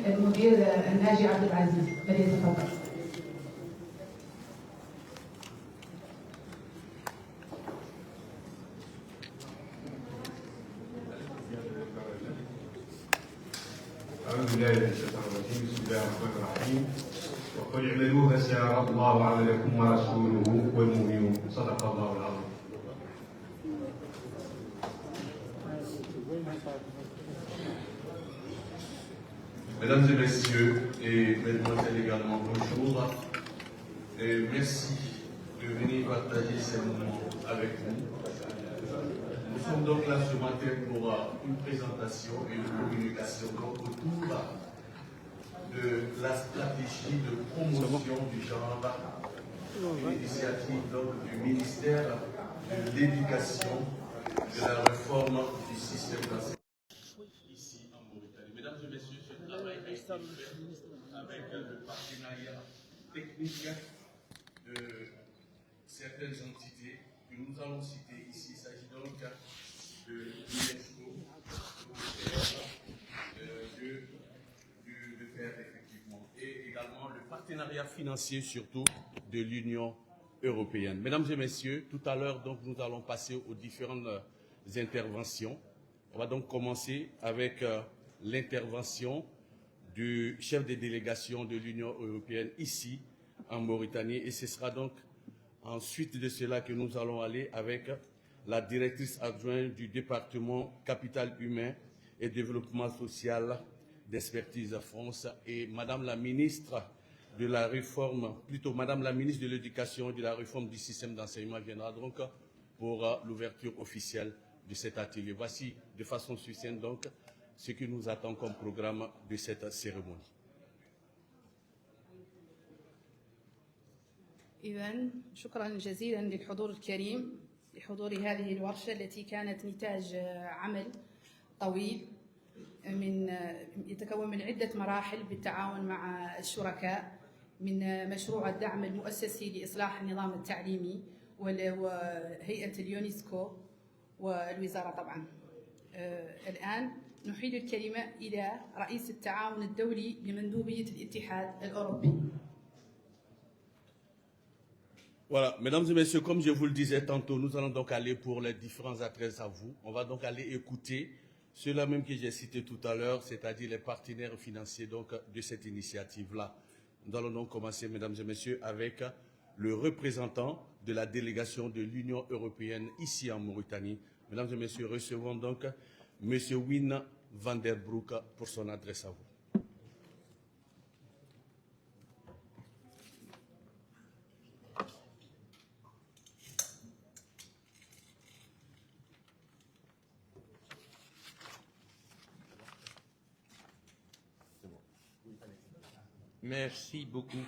المدير الناجي عبد العزيز فليتفضل. أعوذ بالله من الشيطان الرجيم، بسم الله الرحمن الرحيم. وقل اعملوا فسيرى الله عملكم ورسوله والمؤمنون، صدق الله العظيم. Mesdames et messieurs, et mesdemoiselles également, bonjour. Et merci de venir partager ces moments avec nous. Nous sommes donc là ce matin pour une présentation et une communication autour de la stratégie de promotion du genre, l'initiative du ministère de l'Éducation, de la réforme du système d'enseignement ici en Mauritanie. Mesdames et messieurs, ce travail a été fait avec le partenariat technique de certaines entités que nous allons citer ici. Il s'agit donc de l'UNESCO, de faire effectivement, et également le partenariat financier surtout de l'Union européenne. Mesdames et messieurs, tout à l'heure donc nous allons passer aux différentes interventions. On va donc commencer avec l'intervention du chef de délégation de l'Union européenne ici en Mauritanie, et ce sera donc ensuite de cela que nous allons aller avec la directrice adjointe du département Capital Humain et Développement Social d'Expertise France, et Madame la ministre de la réforme, plutôt Madame la ministre de l'Éducation et de la réforme du système d'enseignement viendra donc pour l'ouverture officielle de cet atelier. Voici de façon succincte donc ce qui nous attend comme programme de cette cérémonie. إذن شكرا جزيلا للحضور الكريم لحضور هذه الورشة التي كانت نتاج عمل طويل يتكون من عدة مراحل بالتعاون مع الشركاء، من مشروع الدعم المؤسسي لإصلاح النظام التعليمي وهيئة اليونسكو والوزارة طبعا. الآن نحيل الكلمة إلى رئيس التعاون الدولي لمندوبية الاتحاد الأوروبي. Voilà, mesdames et messieurs, comme je vous le disais tantôt, nous allons donc aller pour les différents adresses à vous. On va donc aller écouter ceux-là même que j'ai cités tout à l'heure, c'est-à-dire les partenaires financiers donc de cette initiative-là. Nous allons donc commencer, mesdames et messieurs, avec le représentant de la délégation de l'Union européenne ici en Mauritanie. Mesdames et messieurs, recevons donc M. Wim van der Broek pour son adresse à vous. Merci beaucoup.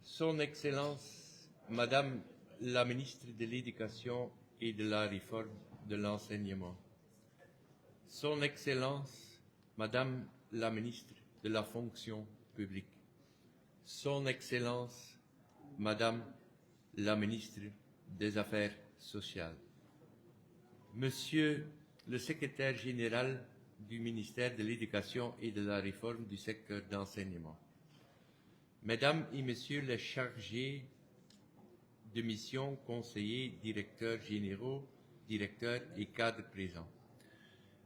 Son Excellence, Madame la Ministre de l'Éducation et de la Réforme de l'Enseignement. Son Excellence, Madame la Ministre de la Fonction publique. Son Excellence, Madame la Ministre des Affaires sociales. Monsieur le Secrétaire général du ministère de l'Éducation et de la Réforme du secteur d'enseignement. Mesdames et Messieurs les chargés de mission, conseillers, directeurs généraux, directeurs et cadres présents.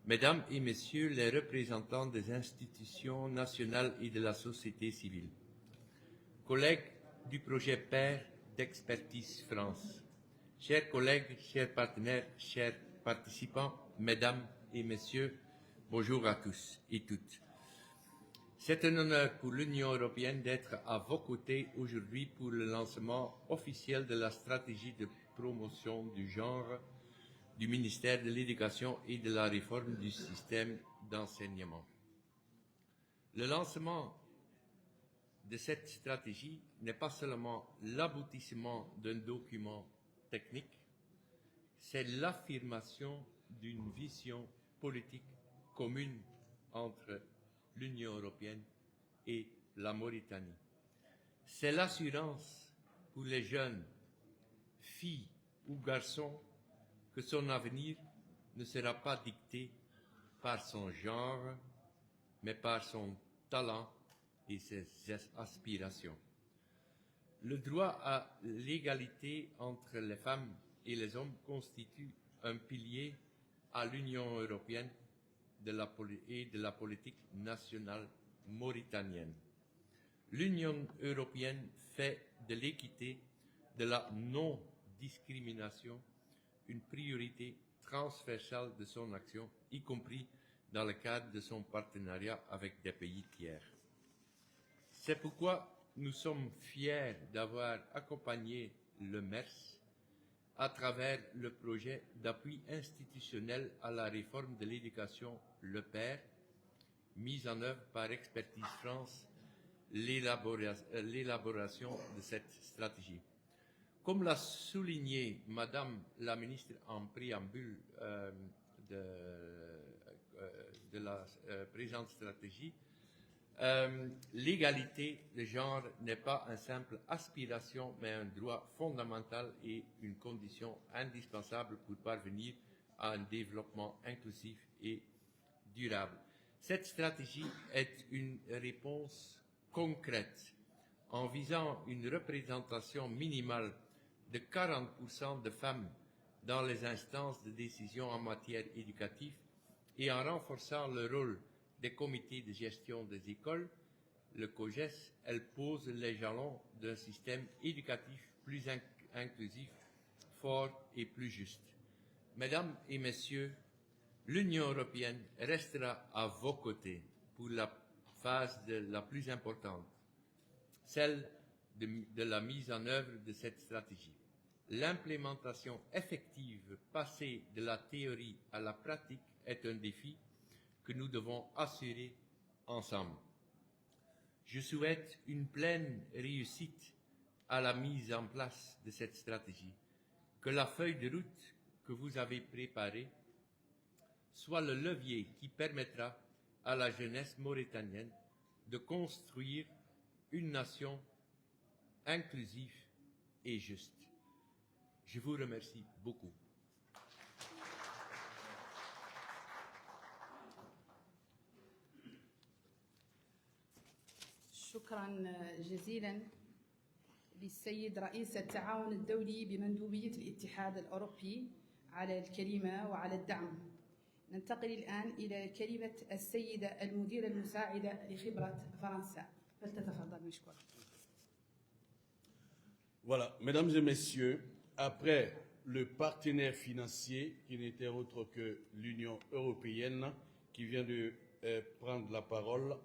Mesdames et Messieurs les représentants des institutions nationales et de la société civile. Collègues du projet PAIR d'Expertise France. Chers collègues, chers partenaires, chers participants, Mesdames et Messieurs, bonjour à tous et toutes. C'est un honneur pour l'Union européenne d'être à vos côtés aujourd'hui pour le lancement officiel de la stratégie de promotion du genre du ministère de l'Éducation et de la Réforme du système d'enseignement. Le lancement de cette stratégie n'est pas seulement l'aboutissement d'un document technique, c'est l'affirmation d'une vision politique commune entre l'Union européenne et la Mauritanie. C'est l'assurance pour les jeunes, filles ou garçons, que son avenir ne sera pas dicté par son genre, mais par son talent et ses aspirations. Le droit à l'égalité entre les femmes et les hommes constitue un pilier à l'Union européenne et de la politique nationale mauritanienne. L'Union européenne fait de l'équité, de la non-discrimination, une priorité transversale de son action, y compris dans le cadre de son partenariat avec des pays tiers. C'est pourquoi nous sommes fiers d'avoir accompagné le MERS à travers le projet d'appui institutionnel à la réforme de l'éducation Le Père, mise en œuvre par Expertise France, l'élaboration de cette stratégie. Comme l'a souligné Madame la ministre en préambule de la présente stratégie, l'égalité de genre n'est pas une simple aspiration, mais un droit fondamental et une condition indispensable pour parvenir à un développement inclusif et durable. Cette stratégie est une réponse concrète en visant une représentation minimale de 40% de femmes dans les instances de décision en matière éducative et en renforçant le rôle des comités de gestion des écoles, le COGES, elle pose les jalons d'un système éducatif plus inclusif, fort et plus juste. Mesdames et messieurs, l'Union européenne restera à vos côtés pour la phase la plus importante, celle de la mise en œuvre de cette stratégie. L'implémentation effective passée de la théorie à la pratique est un défi que nous devons assurer ensemble. Je souhaite une pleine réussite à la mise en place de cette stratégie, que la feuille de route que vous avez préparée soit le levier qui permettra à la jeunesse mauritanienne de construire une nation inclusive et juste. Je vous remercie beaucoup. شكرا جزيلا للسيد رئيس التعاون الدولي بمندوبية الاتحاد الأوروبي على الكلمة وعلى الدعم. ننتقل الآن إلى كلمة السيدة المديرة المساعدة لخبرة فرنسا، فلتتفضل مشكورا. Voilà, mesdames et messieurs, après le partenaire financier qui n'était autre que l'Union européenne qui vient de prendre la parole,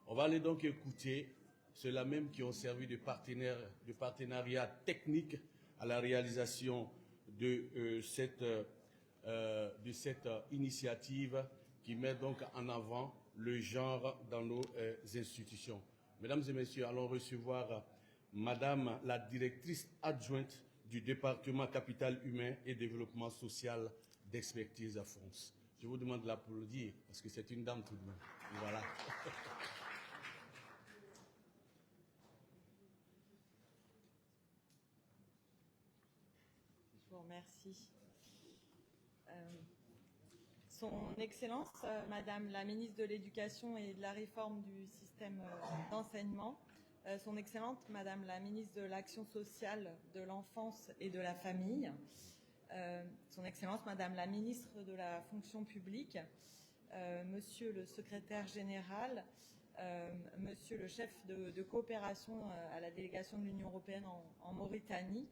on va aller donc écouter ceux-là même qui ont servi de partenariat technique à la réalisation de cette initiative qui met donc en avant le genre dans nos institutions. Mesdames et messieurs, allons recevoir Madame la directrice adjointe du département capital humain et développement social d'Expertise France. Je vous demande de l'applaudir parce que c'est une dame tout de même. Voilà. Je vous remercie. Son Excellence, Madame la ministre de l'Éducation et de la réforme du système d'enseignement, Son Excellence, Madame la ministre de l'Action sociale, de l'Enfance et de la Famille, Son Excellence, Madame la ministre de la Fonction publique, Monsieur le secrétaire général, Monsieur le chef de coopération à la délégation de l'Union européenne en Mauritanie,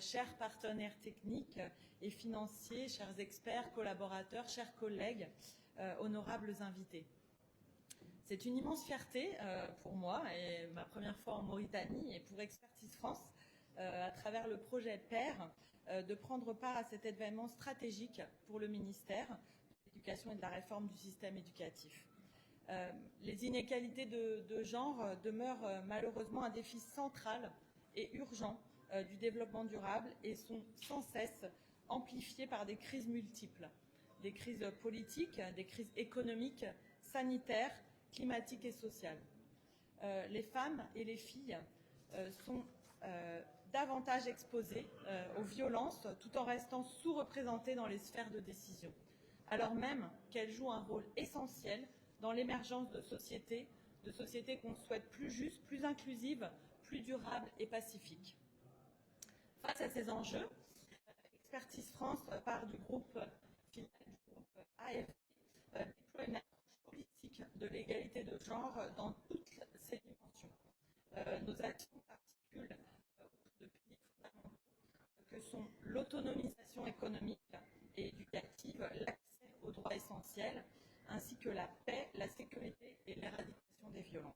chers partenaires techniques et financiers, chers experts, collaborateurs, chers collègues, honorables invités. C'est une immense fierté pour moi et ma première fois en Mauritanie et pour Expertise France, à travers le projet PAIR, de prendre part à cet événement stratégique pour le ministère de l'Éducation et de la réforme du système éducatif. Les inégalités de genre demeurent malheureusement un défi central et urgent du développement durable et sont sans cesse amplifiées par des crises multiples, des crises politiques, des crises économiques, sanitaires, climatiques et sociales. Les femmes et les filles sont davantage exposées aux violences tout en restant sous-représentées dans les sphères de décision, alors même qu'elles jouent un rôle essentiel dans l'émergence de sociétés qu'on souhaite plus justes, plus inclusives, plus durables et pacifiques. Face à ces enjeux, Expertise France, part du groupe AFP, déploie une approche politique de l'égalité de genre dans toutes ses dimensions. Nos actions s'articulent autour de piliers fondamentaux que sont l'autonomisation économique et éducative, l'accès aux droits essentiels, ainsi que la paix, la sécurité et l'éradication des violences.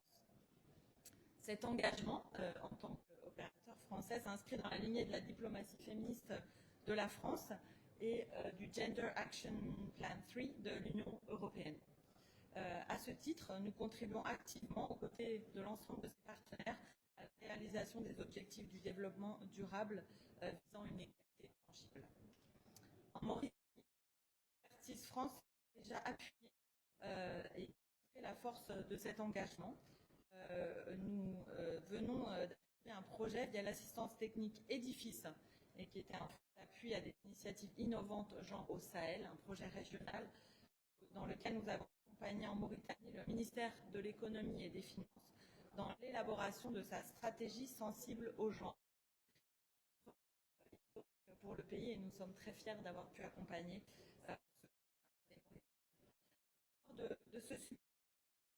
Cet engagement, en tant qu'opérateur français, s'inscrit dans la lignée de la diplomatie féministe de la France et du Gender Action Plan 3 de l'Union européenne. À ce titre, nous contribuons activement aux côtés de l'ensemble de ces partenaires à la réalisation des objectifs du développement durable visant une égalité tangible. En Mauritanie, Expertise France a déjà appuyé et montré la force de cet engagement. Nous venons d'appuyer un projet via l'assistance technique Édifice, et qui était un appui à des initiatives innovantes genre au Sahel, un projet régional dans lequel nous avons accompagné en Mauritanie le ministère de l'économie et des finances dans l'élaboration de sa stratégie sensible aux genre pour le pays, et nous sommes très fiers d'avoir pu accompagner de ce succès.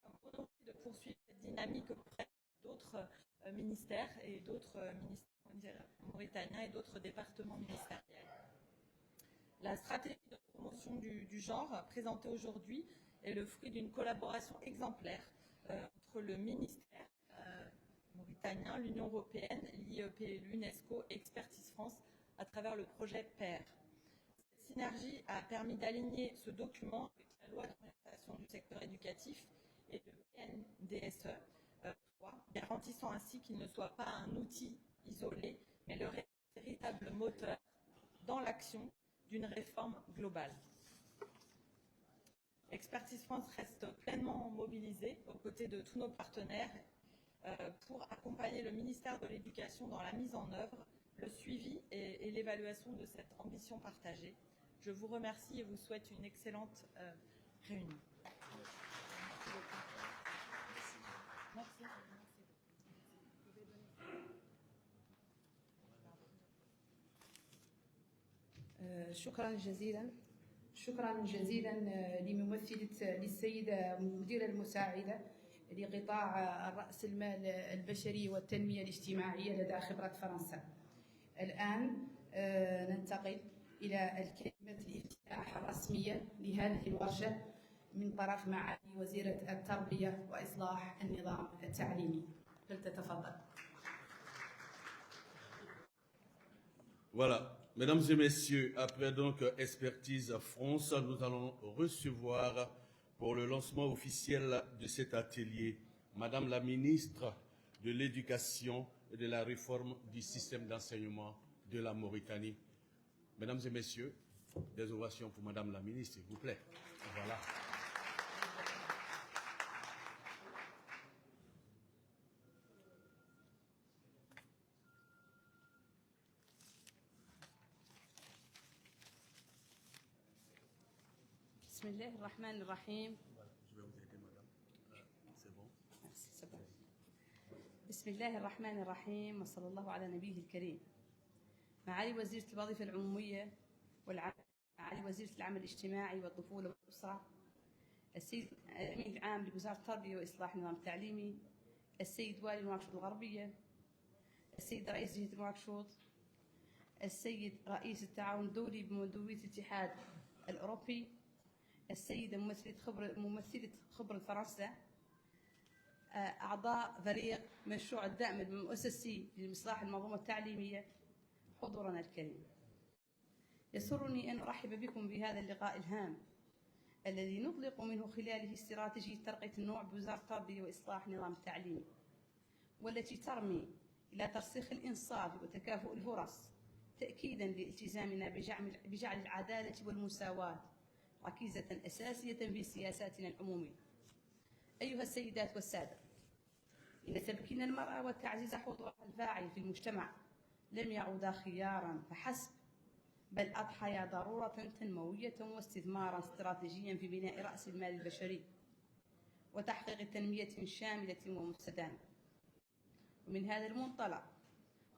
Nous sommes honorés de poursuivre cette dynamique auprès d'autres ministères et d'autres ministères mauritaniens et d'autres départements ministériels. La stratégie de promotion du genre présentée aujourd'hui est le fruit d'une collaboration exemplaire entre le ministère mauritanien, l'Union européenne, l'IEP, l'UNESCO et Expertise France à travers le projet PAIR. Cette synergie a permis d'aligner ce document avec la loi d'orientation du secteur éducatif et le PNDSE 3, garantissant ainsi qu'il ne soit pas un outil isolé, mais le véritable moteur dans l'action d'une réforme globale. Expertise France reste pleinement mobilisée aux côtés de tous nos partenaires pour accompagner le ministère de l'Éducation dans la mise en œuvre, le suivi et l'évaluation de cette ambition partagée. Je vous remercie et vous souhaite une excellente réunion. Merci. شكرا جزيلا للسيدة مديرة المساعدة لقطاع رأس المال البشري والتنمية الاجتماعية لدى خبرة فرنسا. الآن ننتقل إلى الكلمة الافتتاح الرسمية لهذه الورشة من طرف معالي وزيرة التربية وإصلاح النظام التعليمي. فلتتفضل. Voilà. Mesdames et messieurs, après donc Expertise France, nous allons recevoir pour le lancement officiel de cet atelier Madame la ministre de l'Éducation et de la réforme du système d'enseignement de la Mauritanie. Mesdames et messieurs, des ovations pour Madame la ministre, s'il vous plaît. Voilà. بسم الله الرحمن الرحيم. Je vais vous aider, madame. C'est bon. بسم الله الرحمن الرحيم وصلى الله على نبيه الكريم. معالي وزيرة الوظيفة العمومية معالي وزيرة العمل الاجتماعي والطفولة والأسرة، السيد الأمين العام لوزارة التربية وإصلاح النظام التعليمي، السيد والي نواكشوط الغربية، السيد رئيس جهة نواكشوط، السيد رئيس التعاون الدولي بمندوبية الاتحاد الأوروبي، السيدة ممثلة خبرة فرنسا، أعضاء فريق مشروع الدعم المؤسسي لإصلاح المنظومة التعليمية، حضورنا الكريم. يسرني أن أرحب بكم بهذا اللقاء الهام الذي نطلق منه خلاله استراتيجية ترقية النوع بوزارة التربية وإصلاح النظام التعليمي، والتي ترمي إلى ترسيخ الإنصاف وتكافؤ الفرص، تأكيدا لالتزامنا بجعل العدالة والمساواة ركيزة أساسية في سياساتنا العمومية. أيها السيدات والسادة، إن تمكين المرأة وتعزيز حضورها الفاعل في المجتمع لم يعودا خيارا فحسب، بل أضحيا ضرورة تنموية واستثمارا استراتيجيا في بناء رأس المال البشري. وتحقيق تنمية شاملة ومستدامة. ومن هذا المنطلق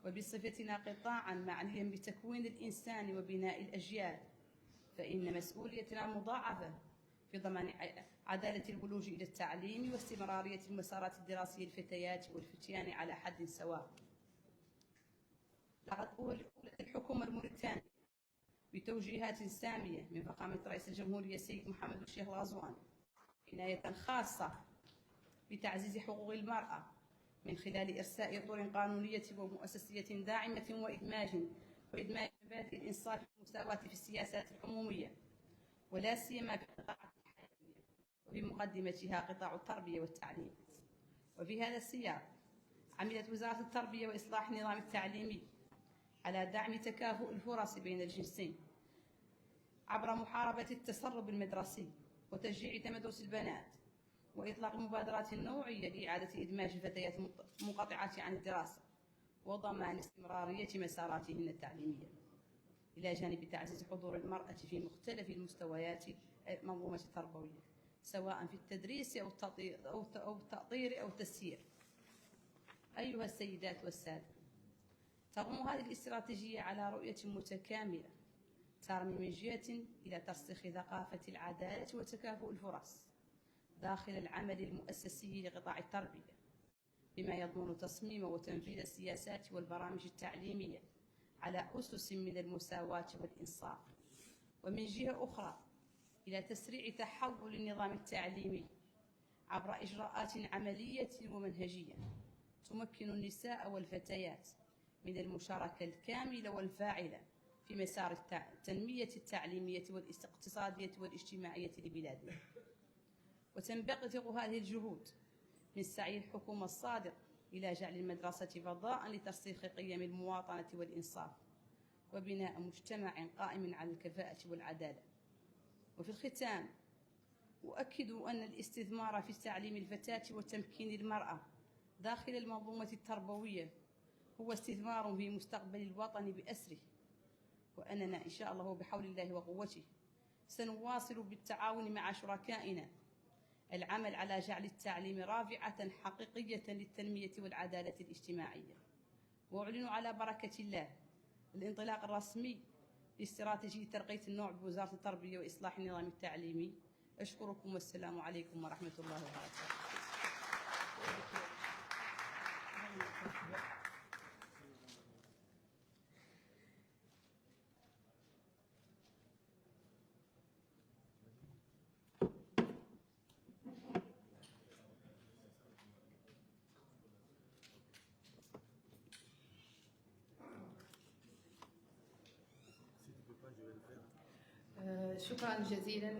وبصفتنا قطاعا معنيا بتكوين الإنسان وبناء الأجيال، فإن مسؤوليتنا مضاعفة في ضمان عدالة الولوج إلى التعليم واستمرارية المسارات الدراسية للفتيات والفتيان على حد سواء. لقد أولت الحكومة الموريتانية بتوجيهات سامية من فخامة رئيس الجمهورية السيد محمد الشيخ الغزوان عناية خاصة بتعزيز حقوق المرأة من خلال إرساء إطار قانونية ومؤسسية داعمة وإدماج مبادئ الإنصاف والمساواة في السياسات العمومية، ولا سيما في القطاعات الحيوية وبمقدمتها قطاع التربية والتعليم. وفي هذا السياق عملت وزارة التربية وإصلاح النظام التعليمي على دعم تكافؤ الفرص بين الجنسين عبر محاربة التسرب المدرسي وتشجيع تمدرس البنات وإطلاق مبادرات نوعية لإعادة إدماج الفتيات المنقطعات عن الدراسة وضمان استمرارية مساراتهن التعليمية، إلى جانب تعزيز حضور المرأة في مختلف المستويات المنظومة التربوية سواء في التدريس أو التأطير أو التسيير. أيها السيدات والسادة، تقوم هذه الاستراتيجية على رؤية متكاملة ترمي من جهة إلى ترسيخ ثقافة العدالة وتكافؤ الفرص داخل العمل المؤسسي لقطاع التربية، بما يضمن تصميم وتنفيذ السياسات والبرامج التعليمية على أسس من المساواة والإنصاف، ومن جهة أخرى إلى تسريع تحول النظام التعليمي عبر إجراءات عملية ومنهجية تمكن النساء والفتيات من المشاركة الكاملة والفاعلة في مسار التنمية التعليمية والاقتصادية والاجتماعية لبلادنا. وتنبثق هذه الجهود من سعي الحكومة الصادق إلى جعل المدرسة فضاء لترسيخ قيم المواطنة والإنصاف وبناء مجتمع قائم على الكفاءة والعدالة. وفي الختام أؤكد أن الاستثمار في تعليم الفتاة وتمكين المرأة داخل المنظومة التربوية هو استثمار في مستقبل الوطن بأسره، وأننا إن شاء الله وبحول الله وقوته سنواصل بالتعاون مع شركائنا العمل على جعل التعليم رافعة حقيقية للتنمية والعدالة الاجتماعية. وأعلن على بركة الله الانطلاق الرسمي لاستراتيجية ترقية النوع بوزارة التربية وإصلاح النظام التعليمي. أشكركم والسلام عليكم ورحمة الله وبركاته. شكرا جزيلا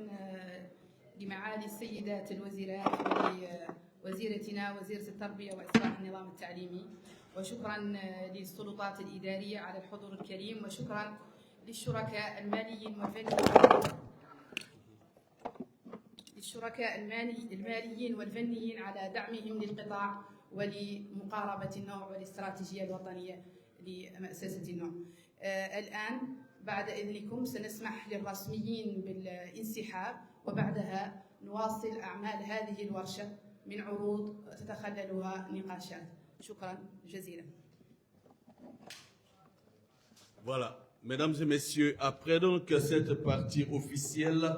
لمعالي السيدات الوزيرات ولوزيرتنا وزيرة التربية وإصلاح النظام التعليمي، وشكرا للسلطات الإدارية على الحضور الكريم، وشكرا للشركاء الماليين والفنيين على دعمهم للقطاع ولمقاربة النوع والاستراتيجية الوطنية لمؤسسة النوع. الآن بعد إذنكم سنسمح للرسميين بالانسحاب، وبعدها نواصل أعمال هذه الورشة من عروض تتخللها نقاشات. شكرا جزيلا. Voilà, mesdames et messieurs, après donc cette partie officielle,